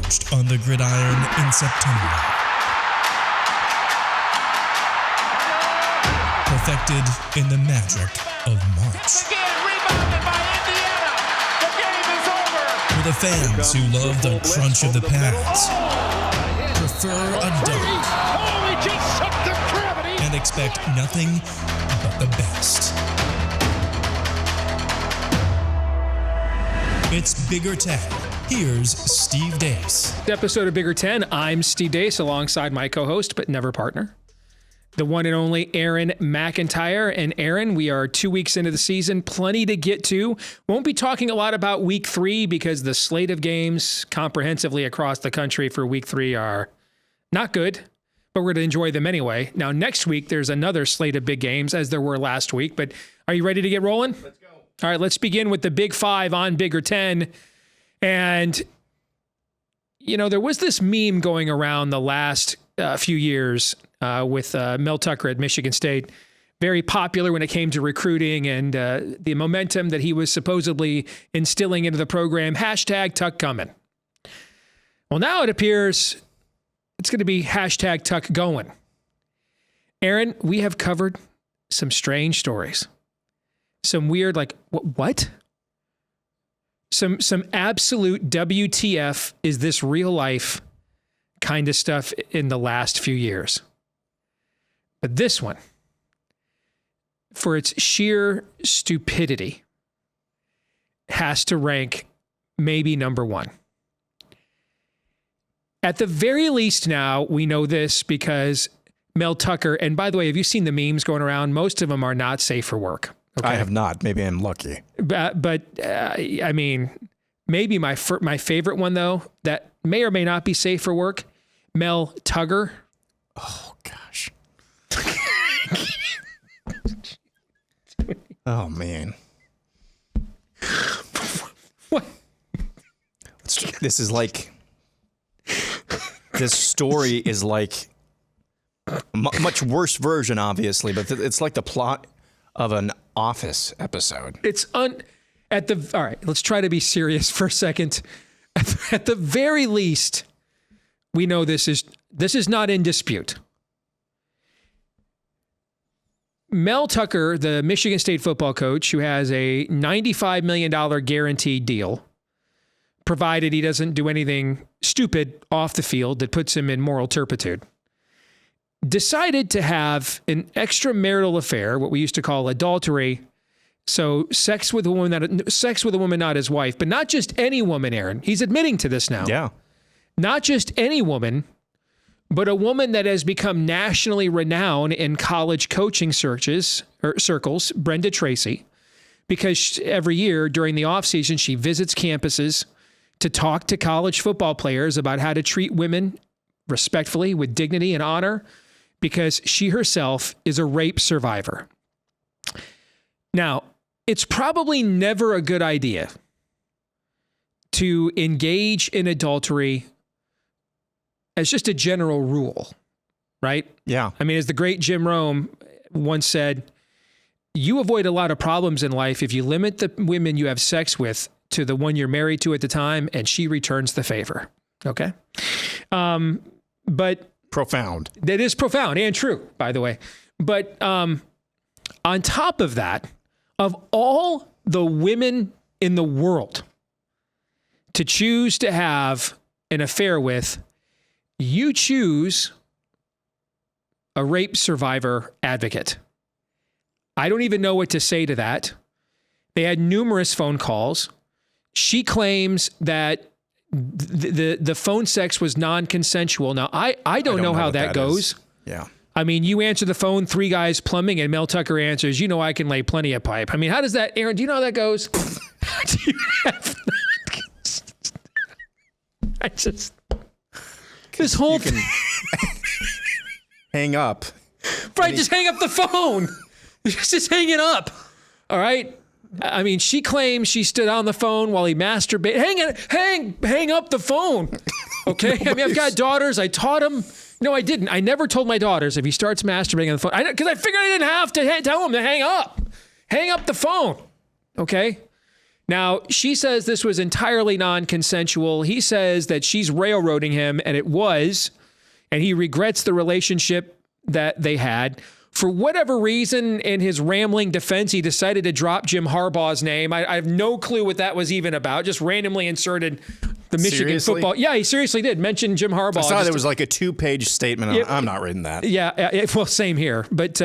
forged on the gridiron in September. Perfected in the magic of March. Again, rebounded by Indiana. The game is over. For the fans who love the crunch of the pads, prefer a dunk, Oh, he just shook the gravity. and expect nothing but the best. It's Bigger 10. Here's Steve Dace. Episode of Bigger 10. I'm Steve Dace alongside my co-host, but never partner, the one and only Aaron McIntyre. And Aaron, we are 2 weeks into the season, plenty to get to. Won't be talking a lot about week 3 because the slate of games comprehensively across the country for week 3 are not good, but we're going to enjoy them anyway. Now, next week, there's another slate of big games as there were last week, but are you ready to get rolling? Let's go. All right, let's begin with the Big 5 on Bigger 10. And, you know, there was this meme going around the last few years with Mel Tucker at Michigan State, very popular when it came to recruiting and the momentum that he was supposedly instilling into the program. Hashtag Tuck coming. Well, now it appears it's going to be hashtag Tuck going. Aaron, we have covered some strange stories. Some weird, like, what? Some absolute WTF, is this real life kind of stuff in the last few years. But this one, for its sheer stupidity, has to rank maybe number 1. At the very least now, we know this because Mel Tucker, and by the way, have you seen the memes going around? Most of them are not safe for work. Okay. I have not. Maybe I'm lucky. But I mean, maybe my favorite one, though, that may or may not be safe for work, Mel Tucker. Oh, gosh. Oh, man. What? This is like... This story is like a much worse version, obviously, but it's like the plot of an Office episode. All right, let's try to be serious for a second. At the very least, we know this is not in dispute. Mel Tucker, the Michigan State football coach, who has a $95 million guaranteed deal, provided he doesn't do anything stupid off the field that puts him in moral turpitude, decided to have an extramarital affair, what we used to call adultery. So sex with a woman, not his wife, but not just any woman, Aaron. He's admitting to this now. Yeah. Not just any woman, but a woman that has become nationally renowned in college coaching circles, Brenda Tracy, because every year during the offseason, she visits campuses to talk to college football players about how to treat women respectfully, with dignity and honor, because she herself is a rape survivor. Now, it's probably never a good idea to engage in adultery as just a general rule, right? Yeah. I mean, as the great Jim Rome once said, you avoid a lot of problems in life if you limit the women you have sex with to the one you're married to at the time, and she returns the favor. Okay? But profound. That is profound and true, by the way. But on top of that, of all the women in the world to choose to have an affair with, you choose a rape survivor advocate. I don't even know what to say to that. They had numerous phone calls. She claims that the phone sex was non-consensual. Now, I don't know how that goes. Yeah. I mean, you answer the phone, 3 guys plumbing, and Mel Tucker answers, you know, I can lay plenty of pipe. I mean, how does that, Aaron, do you know how that goes? Do you have I just, this whole thing. Hang up. Right, just hang up the phone. Just hang it up. All right? I mean, she claims she stood on the phone while he masturbated. Hang up the phone. Okay? I mean, I've got daughters. I taught them. No, I didn't. I never told my daughters if he starts masturbating on the phone, because I figured I didn't have to tell him to hang up. Hang up the phone. Okay? Now, she says this was entirely non-consensual. He says that she's railroading him, and it was, and he regrets the relationship that they had. For whatever reason, in his rambling defense, he decided to drop Jim Harbaugh's name. I have no clue what that was even about. Just randomly inserted the Michigan football. Yeah, he seriously did mention Jim Harbaugh. I saw there was like a 2-page statement. I'm not reading that. Yeah, well, same here. But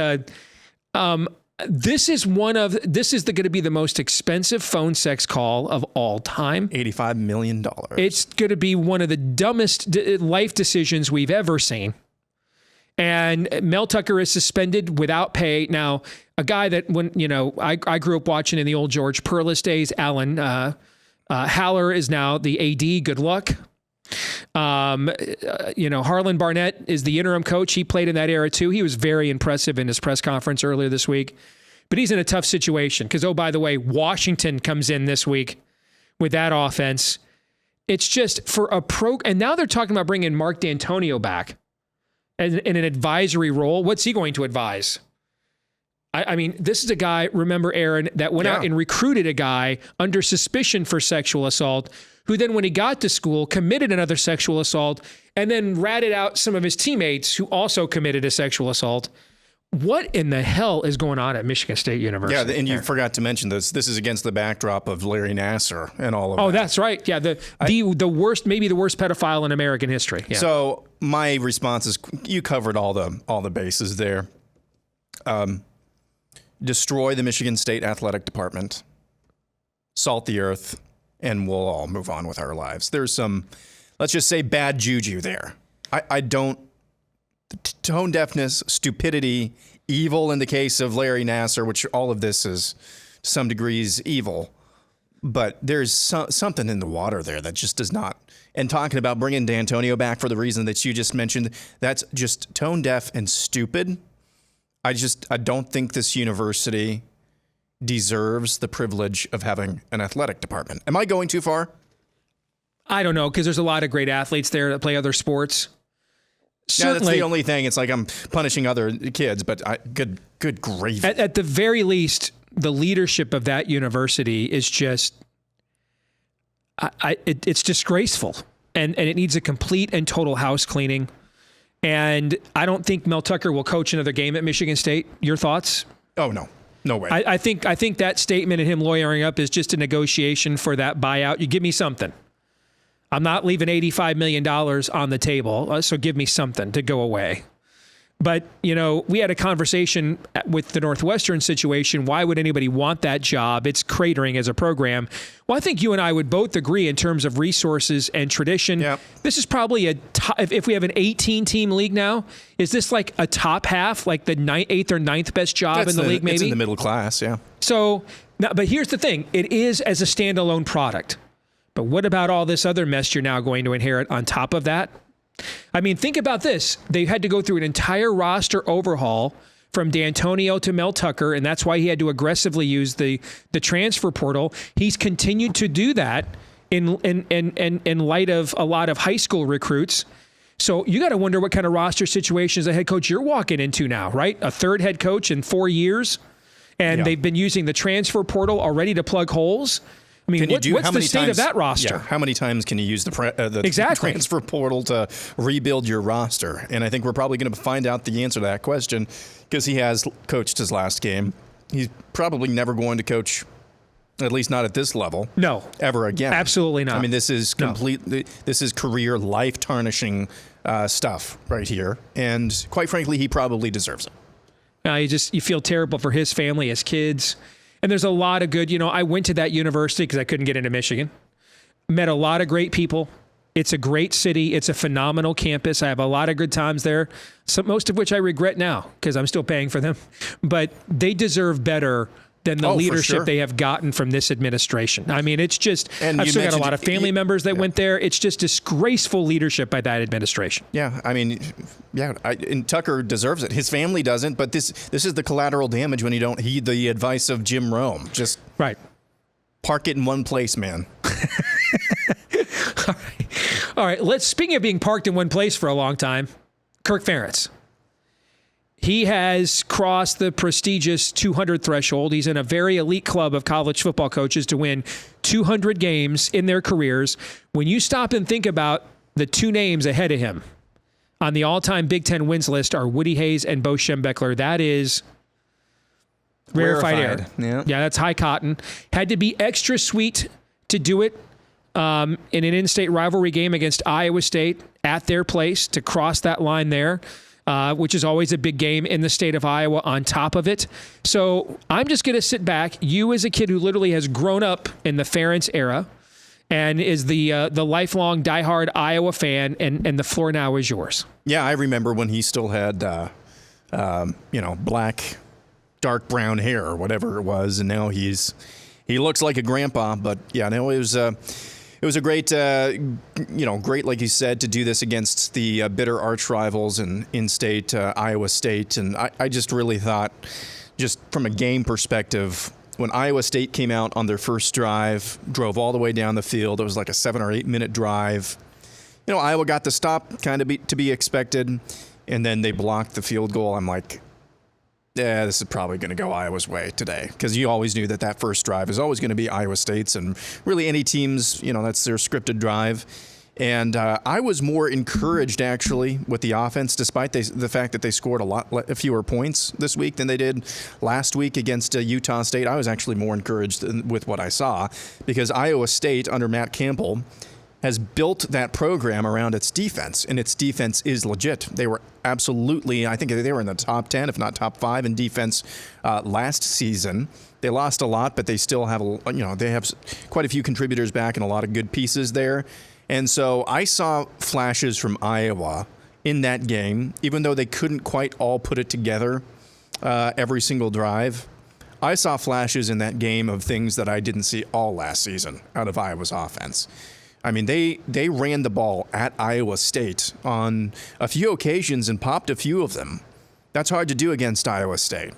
this is going to be the most expensive phone sex call of all time. $85 million. It's going to be one of the dumbest life decisions we've ever seen. And Mel Tucker is suspended without pay. Now, a guy that I grew up watching in the old George Perlis days, Alan Haller is now the AD. Good luck. Harlan Barnett is the interim coach. He played in that era too. He was very impressive in his press conference earlier this week. But he's in a tough situation because, oh, by the way, Washington comes in this week with that offense. It's just for a and now they're talking about bringing Mark D'Antonio back in an advisory role. What's he going to advise? I mean, this is a guy, remember, Aaron, that went out and recruited a guy under suspicion for sexual assault, who then, when he got to school, committed another sexual assault, and then ratted out some of his teammates who also committed a sexual assault. What in the hell is going on at Michigan State University? Yeah, and you forgot to mention this. This is against the backdrop of Larry Nassar and all of that. Oh, that's right. Yeah, the worst, maybe the worst pedophile in American history. Yeah. So my response is, you covered all the bases there. Destroy the Michigan State Athletic Department, salt the earth, and we'll all move on with our lives. There's some, let's just say, bad juju there. I don't. Tone deafness, stupidity, evil in the case of Larry Nassar, which all of this is to some degrees evil. But there's something in the water there that just does not. And talking about bringing D'Antonio back for the reason that you just mentioned, that's just tone deaf and stupid. I don't think this university deserves the privilege of having an athletic department. Am I going too far? I don't know, because there's a lot of great athletes there that play other sports. Certainly, that's the only thing. It's like I'm punishing other kids, but good gravy. At the very least, the leadership of that university is just, it's disgraceful, and it needs a complete and total house cleaning. And I don't think Mel Tucker will coach another game at Michigan State. Your thoughts? Oh, no way. I think that statement and him lawyering up is just a negotiation for that buyout. You give me something. I'm not leaving $85 million on the table, so give me something to go away. But, we had a conversation with the Northwestern situation. Why would anybody want that job? It's cratering as a program. Well, I think you and I would both agree in terms of resources and tradition. Yep. This is probably if we have an 18-team league now, is this like a top half, like the 8th or 9th best job in the league, maybe? It's in the middle class, yeah. So, but here's the thing. It is as a standalone product. But what about all this other mess you're now going to inherit on top of that? I mean, think about this. They had to go through an entire roster overhaul from D'Antonio to Mel Tucker, and that's why he had to aggressively use the transfer portal. He's continued to do that in light of a lot of high school recruits. So you got to wonder what kind of roster situations a head coach you're walking into now, right? A third head coach in 4 years, and they've been using the transfer portal already to plug holes. I mean, what's the state of that roster? Yeah, how many times can you use the transfer portal to rebuild your roster? And I think we're probably going to find out the answer to that question because he has coached his last game. He's probably never going to coach, at least not at this level. No. Ever again. Absolutely not. I mean, this is this is career life-tarnishing stuff right here. And quite frankly, he probably deserves it. You feel terrible for his family, his kids. And there's a lot of good, I went to that university because I couldn't get into Michigan. Met a lot of great people. It's a great city. It's a phenomenal campus. I have a lot of good times there, most of which I regret now because I'm still paying for them. But they deserve better than the leadership they have gotten from this administration. I mean, it's just, I've still got a lot of family members that went there. It's just disgraceful leadership by that administration. Yeah, I mean, and Tucker deserves it. His family doesn't, but this is the collateral damage when you don't heed the advice of Jim Rome. Just park it in one place, man. All right. Speaking of being parked in one place for a long time, Kirk Ferentz. He has crossed the prestigious 200 threshold. He's in a very elite club of college football coaches to win 200 games in their careers. When you stop and think about the two names ahead of him on the all-time Big Ten wins list are Woody Hayes and Bo Schembechler. That is rarefied air. Yeah, that's high cotton. Had to be extra sweet to do it in an in-state rivalry game against Iowa State at their place to cross that line there. Which is always a big game in the state of Iowa on top of it. So I'm just going to sit back. You as a kid who literally has grown up in the Ferentz era and is the lifelong diehard Iowa fan, and the floor now is yours. Yeah, I remember when he still had, black, dark brown hair or whatever it was, and now he looks like a grandpa. But yeah, no, it was a great, great, like you said, to do this against the bitter arch rivals and in-state Iowa State. And I just really thought, just from a game perspective, when Iowa State came out on their first drive, drove all the way down the field, it was like a 7 or 8 minute drive. Iowa got the stop, kind of to be expected, and then they blocked the field goal. I'm like, yeah, this is probably going to go Iowa's way today, because you always knew that first drive is always going to be Iowa State's, and really any team's, that's their scripted drive. And I was more encouraged, actually, with the offense, despite the fact that they scored a fewer points this week than they did last week against Utah State. I was actually more encouraged with what I saw, because Iowa State, under Matt Campbell, has built that program around its defense, and its defense is legit. They were absolutely, I think they were in the top 10, if not top 5 in defense last season. They lost a lot, but they still have, they have quite a few contributors back and a lot of good pieces there. And so I saw flashes from Iowa in that game, even though they couldn't quite all put it together every single drive. I saw flashes in that game of things that I didn't see all last season out of Iowa's offense. I mean, they ran the ball at Iowa State on a few occasions and popped a few of them. That's hard to do against Iowa State.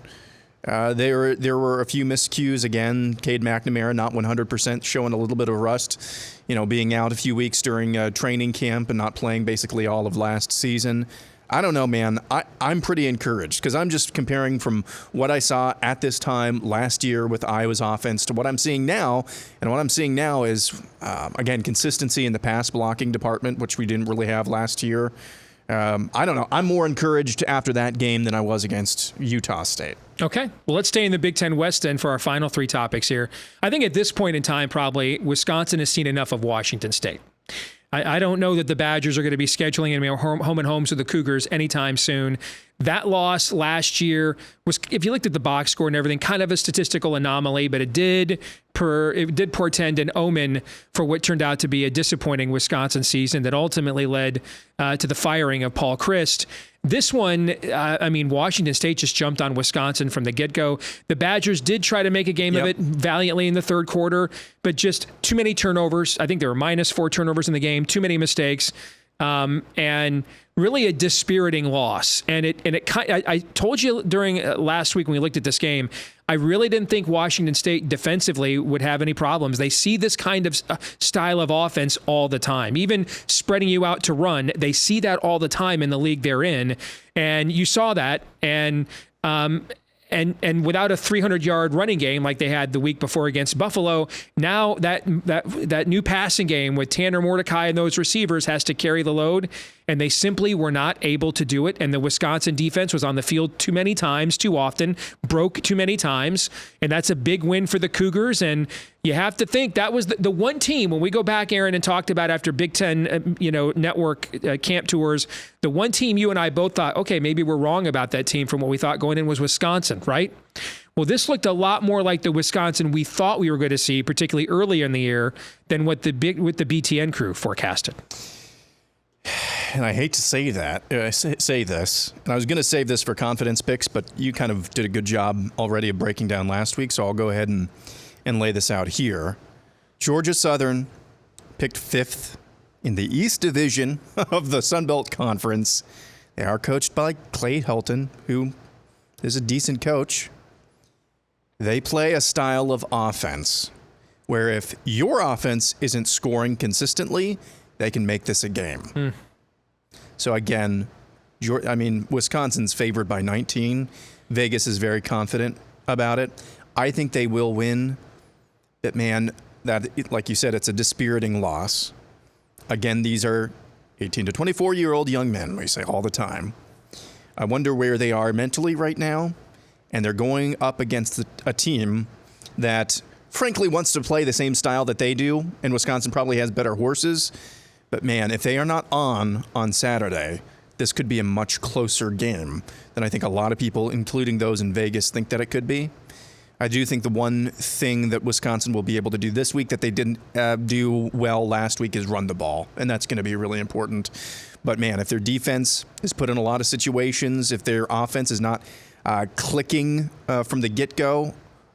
There were a few miscues again. Cade McNamara not 100%, showing a little bit of rust, being out a few weeks during training camp and not playing basically all of last season. I don't know, man. I'm pretty encouraged, because I'm just comparing from what I saw at this time last year with Iowa's offense to what I'm seeing now. And what I'm seeing now is, again, consistency in the pass blocking department, which we didn't really have last year. I don't know. I'm more encouraged after that game than I was against Utah State. Okay. Well, let's stay in the Big Ten West then for our final 3 topics here. I think at this point in time, probably Wisconsin has seen enough of Washington State. I don't know that the Badgers are going to be scheduling home and homes with the Cougars anytime soon. That loss last year was, if you looked at the box score and everything, kind of a statistical anomaly, but it did portend an omen for what turned out to be a disappointing Wisconsin season that ultimately led to the firing of Paul Chryst. This one, Washington State just jumped on Wisconsin from the get-go. The Badgers did try to make a game of it valiantly in the third quarter, but just too many turnovers. I think there were -4 turnovers in the game, too many mistakes, and really a dispiriting loss. And I told you during last week when we looked at this game, I really didn't think Washington State defensively would have any problems. They see this kind of style of offense all the time. Even spreading you out to run, they see that all the time in the league they're in. And you saw that. And without a 300-yard running game like they had the week before against Buffalo, now that new passing game with Tanner Mordecai and those receivers has to carry the load, and they simply were not able to do it. And the Wisconsin defense was on the field too many times, too often, broke too many times, and that's a big win for the Cougars. And you have to think that was the one team, when we go back, Aaron, and talked about after Big Ten network camp tours, the one team you and I both thought, okay, maybe we're wrong about that team from what we thought going in was Wisconsin, right? Well, this looked a lot more like the Wisconsin we thought we were going to see, particularly early in the year, than what the BTN crew forecasted. And I hate to say that, say this, and I was going to save this for confidence picks, but you kind of did a good job already of breaking down last week, so I'll go ahead and lay this out here. Georgia Southern picked 5th in the East Division of the Sun Belt Conference. They are coached by Clay Helton, who is a decent coach. They play a style of offense where if your offense isn't scoring consistently, they can make this a game. So again, Wisconsin's favored by 19. Vegas is very confident about it. I think they will win. But man, like you said, it's a dispiriting loss. Again, these are 18 to 24-year-old young men, we say all the time. I wonder where they are mentally right now. And they're going up against a team that, frankly, wants to play the same style that they do. And Wisconsin probably has better horses. But man, if they are not on Saturday, this could be a much closer game than I think a lot of people, including those in Vegas, think that it could be. I do think the one thing that Wisconsin will be able to do this week that they didn't do well last week is run the ball, and that's going to be really important. But man, if their defense is put in a lot of situations, if their offense is not clicking from the get-go,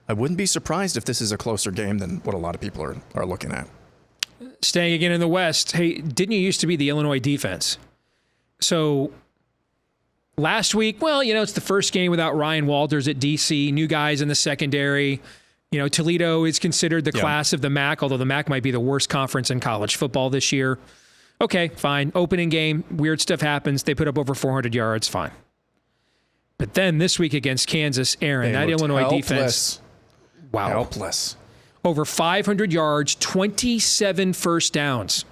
I wouldn't be surprised if this is a closer game than what a lot of people are looking at. Staying again in the West, hey, didn't you used to be the Illinois defense? So last week, well, it's the first game without Ryan Walters at DC, new guys in the secondary. Toledo is considered the class of the MAC, although the MAC might be the worst conference in college football this year. Okay, fine. Opening game, weird stuff happens. They put up over 400 yards, fine. But then this week against Kansas, Aaron, that Illinois defense, wow. Helpless. Over 500 yards, 27 first downs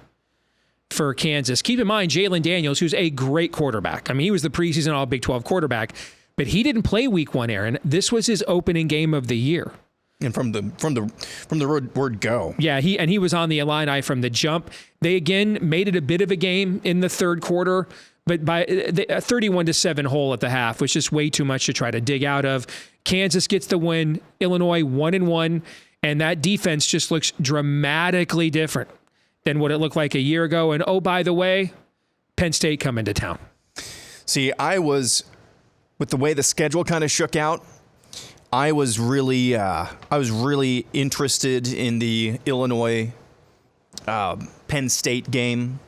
for Kansas. Keep in mind, Jalen Daniels, who's a great quarterback. I mean, he was the preseason All-Big 12 quarterback, but he didn't play week 1, Aaron. This was his opening game of the year. And from the word go. Yeah, he was on the Illini from the jump. They again made it a bit of a game in the third quarter, but by a 31-7 hole at the half was just way too much to try to dig out of. Kansas gets the win. Illinois 1-1, and that defense just looks dramatically different than what it looked like a year ago. And oh, by the way, Penn State coming to town. See, with the way the schedule kind of shook out, I was really interested in the Illinois Penn State game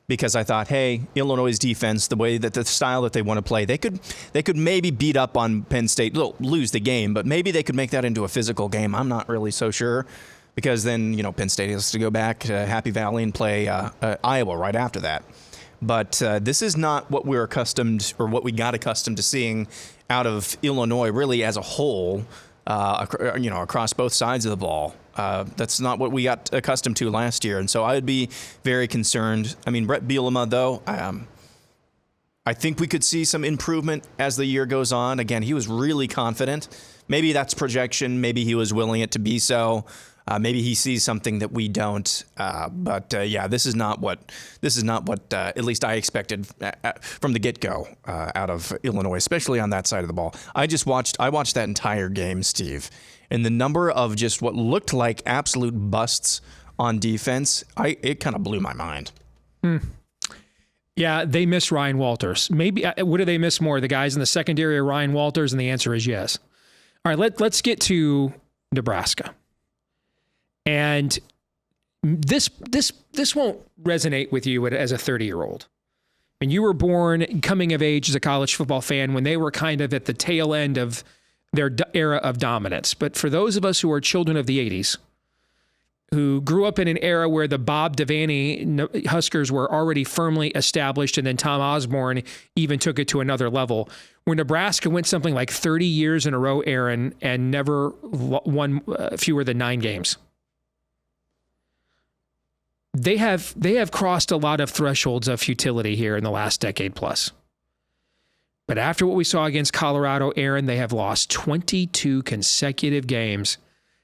because I thought, hey, Illinois' defense, the style that they want to play, they could maybe beat up on Penn State, lose the game, but maybe they could make that into a physical game. I'm not really so sure because then Penn State has to go back to Happy Valley and play Iowa right after that. But this is not what we're accustomed or what we got accustomed to seeing out of Illinois really as a whole, across both sides of the ball. That's not what we got accustomed to last year. And so I would be very concerned. I mean, Brett Bielema, though, I think we could see some improvement as the year goes on. Again, he was really confident. Maybe that's projection. Maybe he was willing it to be so. Maybe he sees something that we don't. But this is not what at least I expected from the get-go out of Illinois, especially on that side of the ball. I watched that entire game, Steve, and the number of just what looked like absolute busts on defense, it kind of blew my mind. Yeah, they miss Ryan Walters. Maybe what do they miss more? The guys in the secondary or Ryan Walters? And the answer is yes. All right, let's get to Nebraska. And this won't resonate with you as a 30-year-old. And you were born coming of age as a college football fan when they were kind of at the tail end of their era of dominance. But for those of us who are children of the 80s, who grew up in an era where the Bob Devaney Huskers were already firmly established, and then Tom Osborne even took it to another level, where Nebraska went something like 30 years in a row, Aaron, and never won fewer than 9 games. They have crossed a lot of thresholds of futility here in the last decade plus. But after what we saw against Colorado, Aaron, they have lost 22 consecutive games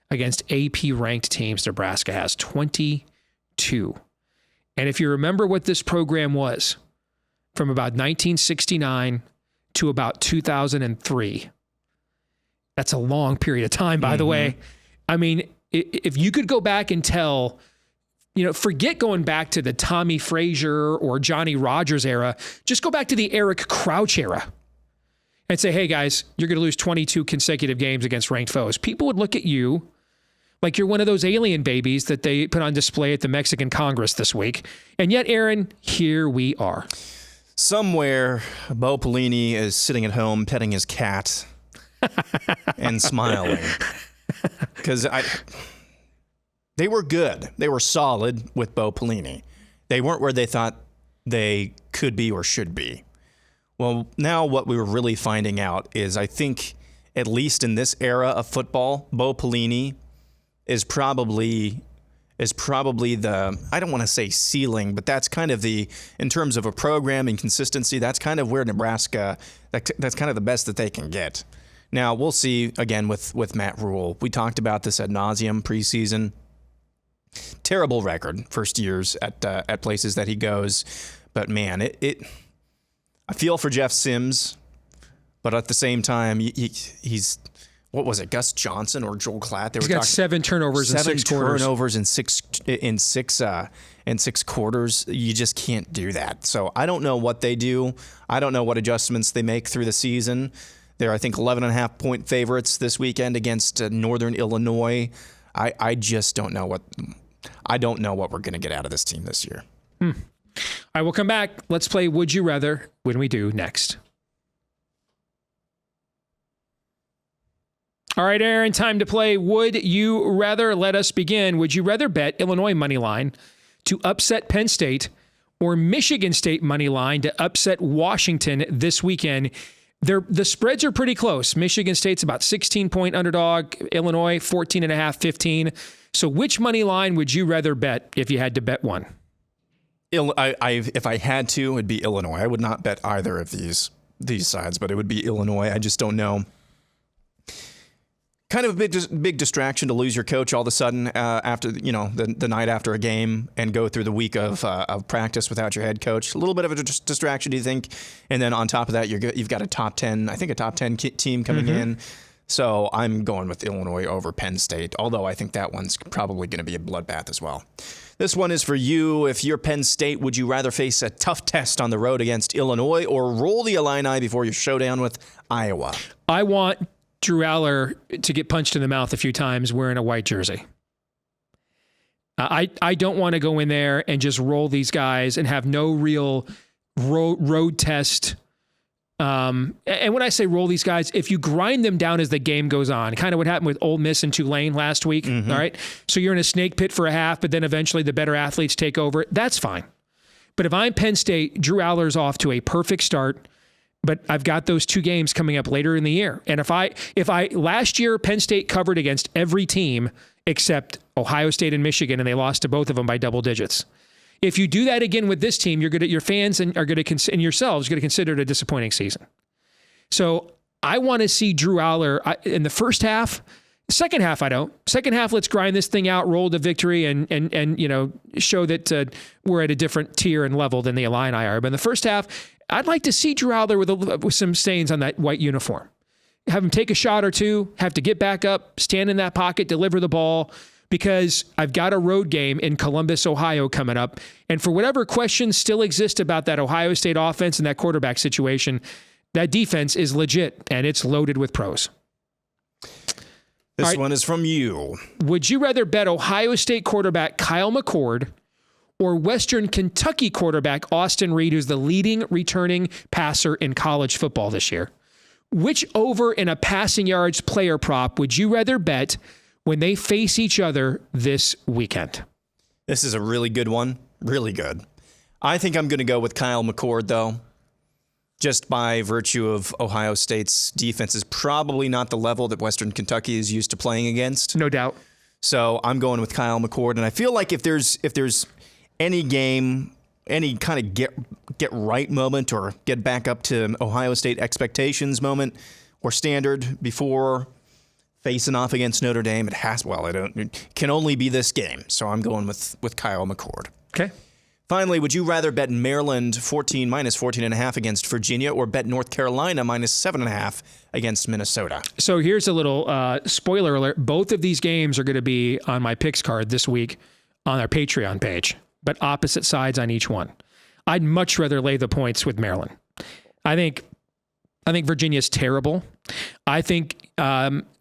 against AP-ranked teams. Nebraska has 22. And if you remember what this program was from about 1969 to about 2003, that's a long period of time, by the way. I mean, if you could go back and tell, forget going back to the Tommy Frazier or Johnny Rogers era, just go back to the Eric Crouch era and say, hey guys, you're going to lose 22 consecutive games against ranked foes. People would look at you like you're one of those alien babies that they put on display at the Mexican Congress this week. And yet, Aaron, here we are. Somewhere, Bo Pelini is sitting at home petting his cat and smiling. Because they were good. They were solid with Bo Pelini. They weren't where they thought they could be or should be. Well, now what we were really finding out is I think, at least in this era of football, Bo Pelini is probably the, I don't want to say ceiling, but that's kind of in terms of a program and consistency, that's kind of where Nebraska, that's kind of the best that they can get. Now, we'll see again with Matt Rule. We talked about this ad nauseum preseason. Terrible record, first years at places that he goes. But man, I feel for Jeff Sims, but at the same time, he's, what was it, Gus Johnson or Joel Klatt? He's got 7 turnovers in 6 quarters. 7 turnovers in six quarters. You just can't do that. So I don't know what they do. I don't know what adjustments they make through the season. They're, I think, 11.5-point favorites this weekend against Northern Illinois. I just don't know what we're going to get out of this team this year. All right, we'll come back. Let's play Would You Rather when we do next. All right, Aaron, time to play Would You Rather. Let us begin. Would you rather bet Illinois money line to upset Penn State or Michigan State money line to upset Washington this weekend? The spreads are pretty close. Michigan State's about 16-point underdog. Illinois, 14.5, 15. So which money line would you rather bet if you had to bet one? If I had to, it'd be Illinois. I would not bet either of these sides, but it would be Illinois. I just don't know. Kind of a big distraction to lose your coach all of a sudden after the night after a game and go through the week of practice without your head coach. A little bit of a distraction, do you think? And then on top of that, you've got a top 10 team coming in. So I'm going with Illinois over Penn State, although I think that one's probably going to be a bloodbath as well. This one is for you. If you're Penn State, would you rather face a tough test on the road against Illinois or roll the Illini before your showdown with Iowa? I want Drew Aller to get punched in the mouth a few times wearing a white jersey. I don't want to go in there and just roll these guys and have no real road test. And when I say roll these guys, if you grind them down as the game goes on, kind of what happened with Ole Miss and Tulane last week, all right? So you're in a snake pit for a half, but then eventually the better athletes take over. That's fine. But if I'm Penn State, Drew Aller's off to a perfect start. But I've got those 2 games coming up later in the year. And if I last year, Penn State covered against every team except Ohio State and Michigan, and they lost to both of them by double digits. If you do that again with this team, your fans and yourselves are going to consider it a disappointing season. So I want to see Drew Aller in the first half. Second half, I don't. Second half, let's grind this thing out, roll to victory, and show that we're at a different tier and level than the Illini are. But in the first half, I'd like to see Drew Aller with some stains on that white uniform. Have him take a shot or two, have to get back up, stand in that pocket, deliver the ball, because I've got a road game in Columbus, Ohio coming up. And for whatever questions still exist about that Ohio State offense and that quarterback situation, that defense is legit, and it's loaded with pros. This one is from you. Would you rather bet Ohio State quarterback Kyle McCord or Western Kentucky quarterback Austin Reed, who's the leading returning passer in college football this year? Which over in a passing yards player prop would you rather bet when they face each other this weekend? This is a really good one. Really good. I think I'm going to go with Kyle McCord, though. Just by virtue of Ohio State's defense is probably not the level that Western Kentucky is used to playing against. No doubt. So I'm going with Kyle McCord. And I feel like if there's any game, any kind of get right moment or get back up to Ohio State expectations moment or standard before facing off against Notre Dame, it can only be this game. So I'm going with Kyle McCord. Okay. Finally, would you rather bet Maryland minus 14.5 against Virginia or bet North Carolina minus 7.5 against Minnesota? So here's a little spoiler alert. Both of these games are going to be on my picks card this week on our Patreon page, but opposite sides on each one. I'd much rather lay the points with Maryland. I think Virginia's terrible. I think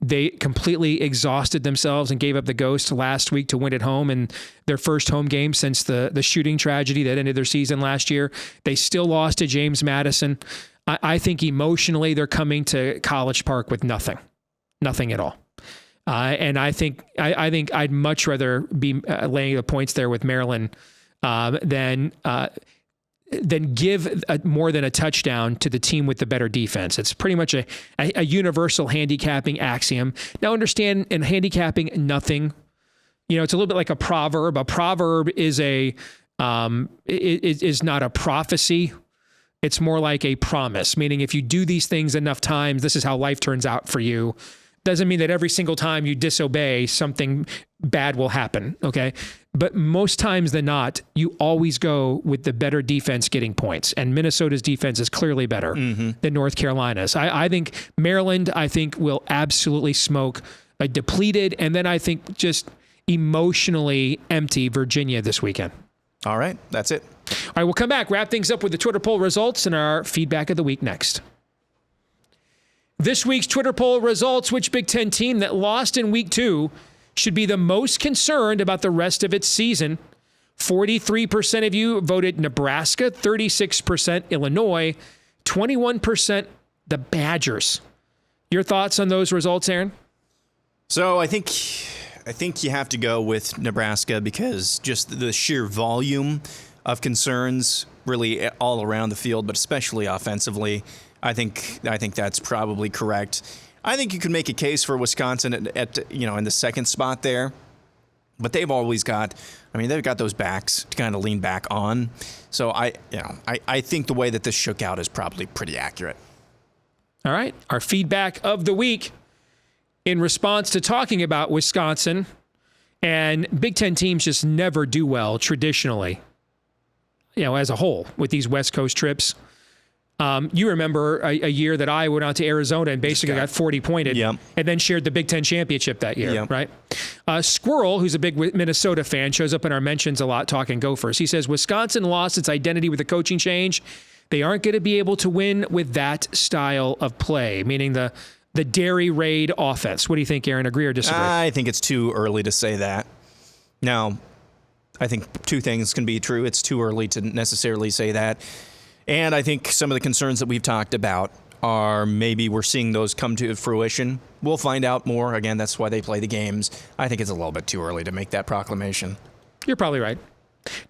they completely exhausted themselves and gave up the ghost last week to win at home in their first home game since the shooting tragedy that ended their season last year. They still lost to James Madison. I think emotionally they're coming to College Park with nothing at all. And I think I'd much rather be laying the points there with Maryland than then give more than a touchdown to the team with the better defense. It's pretty much a universal handicapping axiom. Now understand, in handicapping, nothing, it's a little bit like a proverb. A proverb is is not a prophecy. It's more like a promise, meaning if you do these things enough times, this is how life turns out for you. Doesn't mean that every single time you disobey, something bad will happen, okay? But most times than not, you always go with the better defense getting points. And Minnesota's defense is clearly better than North Carolina's. I think Maryland, will absolutely smoke a depleted, and then I think just emotionally empty Virginia this weekend. All right, that's it. All right, we'll come back, wrap things up with the Twitter poll results and our feedback of the week next. This week's Twitter poll results: which Big Ten team that lost in week 2 should be the most concerned about the rest of its season? 43% of you voted Nebraska, 36% Illinois, 21% the Badgers. Your thoughts on those results, Aaron? So I think you have to go with Nebraska because just the sheer volume of concerns really all around the field, but especially offensively. I think that's probably correct. I think you could make a case for Wisconsin at in the second spot there, but they've always got, they've got those backs to kind of lean back on. So I think the way that this shook out is probably pretty accurate. All right, our feedback of the week in response to talking about Wisconsin, and Big Ten teams just never do well traditionally, as a whole with these West Coast trips. You remember a year that I went out to Arizona and basically got 40 pointed and then shared the Big Ten championship that year, right? Squirrel, who's a big Minnesota fan, shows up in our mentions a lot talking Gophers. He says, Wisconsin lost its identity with the coaching change. They aren't going to be able to win with that style of play, meaning the dairy raid offense. What do you think, Aaron? Agree or disagree? I think it's too early to say that. Now, I think two things can be true. It's too early to necessarily say that. And I think some of the concerns that we've talked about are maybe we're seeing those come to fruition. We'll find out more. Again, that's why they play the games. I think it's a little bit too early to make that proclamation. You're probably right.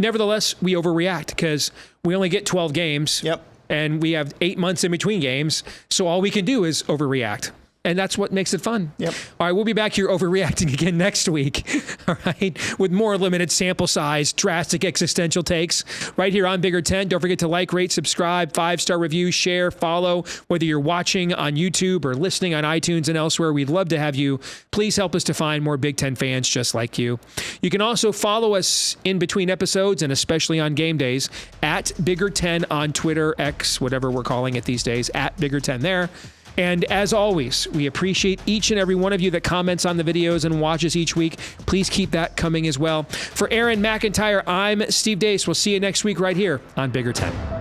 Nevertheless, we overreact because we only get 12 games. Yep. And we have 8 months in between games. So all we can do is overreact. And that's what makes it fun. Yep. All right, we'll be back here overreacting again next week, all right, with more limited sample size, drastic existential takes right here on Bigger Ten. Don't forget to like, rate, subscribe, 5-star review, share, follow, whether you're watching on YouTube or listening on iTunes and elsewhere. We'd love to have you. Please help us to find more Big Ten fans just like you. You can also follow us in between episodes and especially on game days at Bigger Ten on Twitter, X, whatever we're calling it these days, at Bigger Ten there. And as always, we appreciate each and every one of you that comments on the videos and watches each week. Please keep that coming as well. For Aaron McIntyre, I'm Steve Deace. We'll see you next week right here on Bigger Ten.